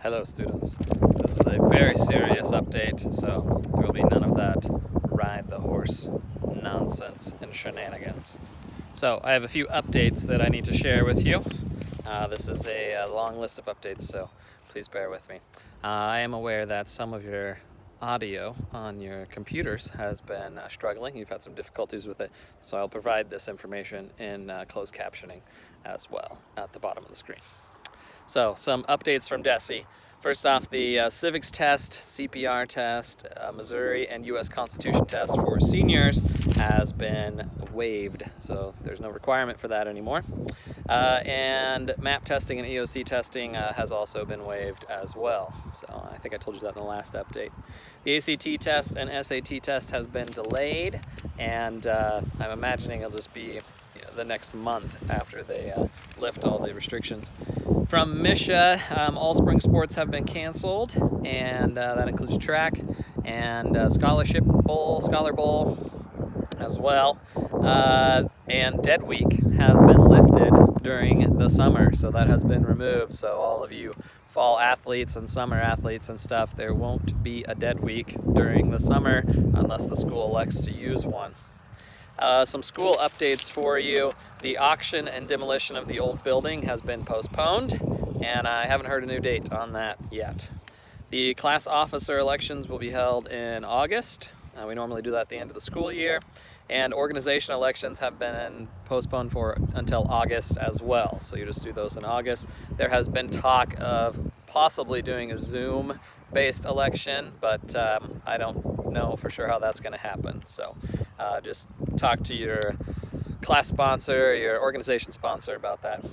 Hello students, this is a very serious update, so there will be none of that ride the horse nonsense and shenanigans. So I have a few updates that I need to share with you. This is a long list of updates, so please bear with me. I am aware that some of your audio on your computers has been struggling. You've had some difficulties with it, so I'll provide this information in closed captioning as well at the bottom of the screen. So, some updates from DESE. First off, the civics test, CPR test, Missouri and U.S. Constitution test for seniors has been waived, so there's no requirement for that anymore. And MAP testing and EOC testing has also been waived as well. So I think I told you that in the last update. The ACT test and SAT test has been delayed, and I'm imagining it'll just be the next month after they lift all the restrictions. From Misha, all spring sports have been canceled, and that includes track and Scholarship Bowl, Scholar Bowl as well. And Dead Week has been lifted during the summer, so that has been removed. So all of you fall athletes and summer athletes and stuff, there won't be a Dead Week during the summer unless the school elects to use one. Some school updates for you. The auction and demolition of the old building has been postponed, and I haven't heard a new date on that yet. The class officer elections will be held in August. We normally do that at the end of the school year. And organization elections have been postponed until August as well. So you just do those in August. There has been talk of possibly doing a Zoom-based election, but I don't know for sure how that's going to happen. So just talk to your class sponsor, your organization sponsor about that.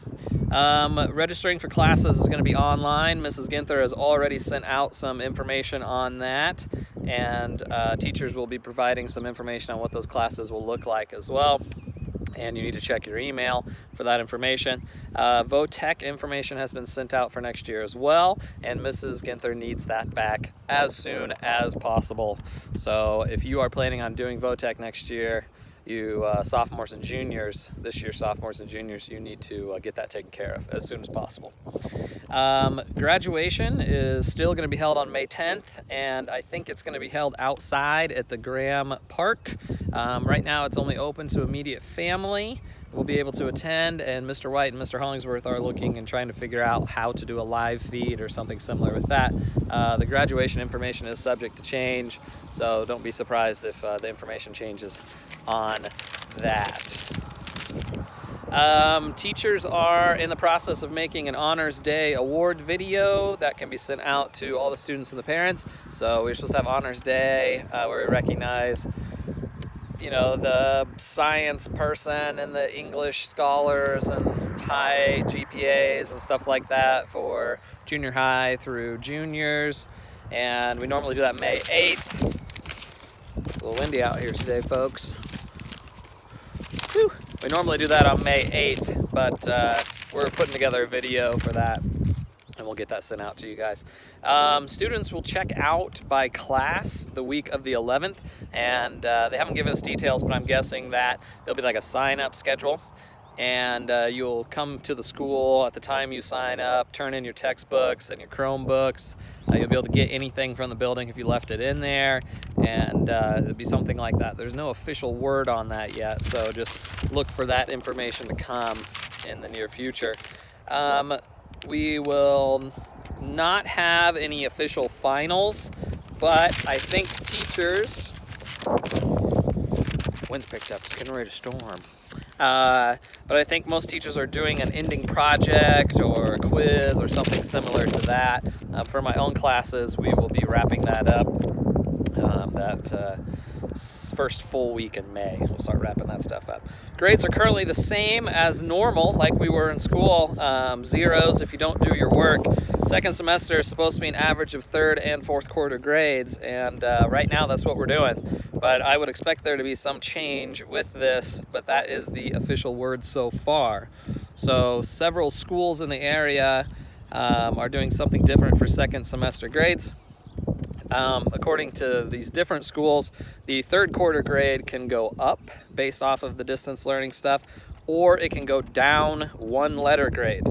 Registering for classes is going to be online. Mrs. Ginther has already sent out some information on that, and teachers will be providing some information on what those classes will look like as well. And you need to check your email for that information. VOTEC information has been sent out for next year as well, and Mrs. Ginther needs that back as soon as possible. So if you are planning on doing VOTEC next year, you sophomores and juniors, this year sophomores and juniors, you need to get that taken care of as soon as possible. Graduation is still going to be held on May 10th, and I think it's going to be held outside at the Graham Park. Right now it's only open to immediate family. We'll be able to attend, and Mr. White and Mr. Hollingsworth are looking and trying to figure out how to do a live feed or something similar with that. The graduation information is subject to change, so don't be surprised if the information changes on that. Teachers are in the process of making an Honors Day award video that can be sent out to all the students and the parents. So we're supposed to have Honors Day where we recognize the science person and the English scholars and high GPAs and stuff like that for junior high through juniors. And we normally do that May 8th. It's a little windy out here today, folks. Whew. We normally do that on May 8th, but we're putting together a video for that, and we'll get that sent out to you guys. Students will check out by class the week of the 11th, and they haven't given us details, but I'm guessing that there'll be like a sign-up schedule, and you'll come to the school at the time you sign up, turn in your textbooks and your Chromebooks. You'll be able to get anything from the building if you left it in there, and it'll be something like that. There's no official word on that yet, so just look for that information to come in the near future. We will not have any official finals, but I think teachers... Wind's picked up, it's getting ready to storm. But I think most teachers are doing an ending project or a quiz or something similar to that. For my own classes, we will be wrapping that up. First full week in May, we'll start wrapping that stuff up. Grades are currently the same as normal, like we were in school. Zeros if you don't do your work. Second semester is supposed to be an average of third and fourth quarter grades, and right now that's what we're doing. But I would expect there to be some change with this, but that is the official word so far. So several schools in the area are doing something different for second semester grades. According to these different schools, the third quarter grade can go up based off of the distance learning stuff, or it can go down one letter grade.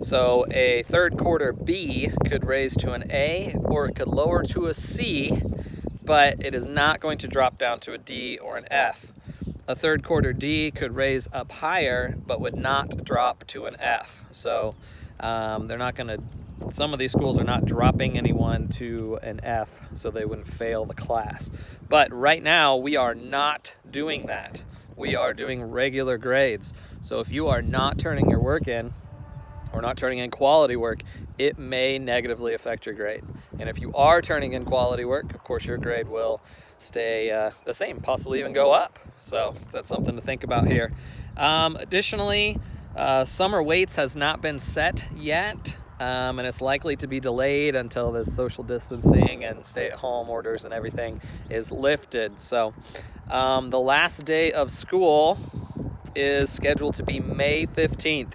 So a third quarter B could raise to an A, or it could lower to a C, but it is not going to drop down to a D or an F. A third quarter D could raise up higher, but would not drop to an F. So they're not going to, some of these schools are not dropping anyone to an F so they wouldn't fail the class. But right now we are not doing that. We are doing regular grades. So if you are not turning your work in, or not turning in quality work, it may negatively affect your grade. And if you are turning in quality work, of course your grade will stay the same, possibly even go up. So that's something to think about here. Additionally, summer weights has not been set yet, and it's likely to be delayed until this social distancing and stay-at-home orders and everything is lifted. So the last day of school is scheduled to be May 15th.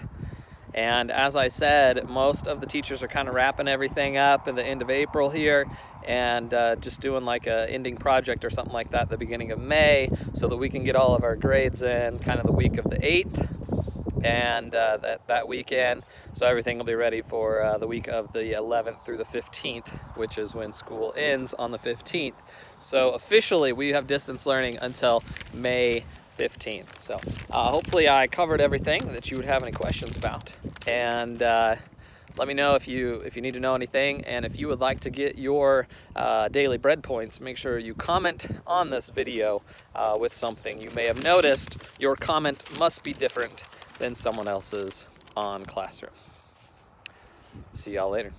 And as I said, most of the teachers are kind of wrapping everything up in the end of April here and just doing like a ending project or something like that at the beginning of May so that we can get all of our grades in kind of the week of the 8th and that weekend. So everything will be ready for the week of the 11th through the 15th, which is when school ends on the 15th. So officially we have distance learning until May 15th. So hopefully I covered everything that you would have any questions about. And let me know if you need to know anything, and if you would like to get your daily bread points, make sure you comment on this video with something you may have noticed. Your comment must be different than someone else's on Classroom. See y'all later.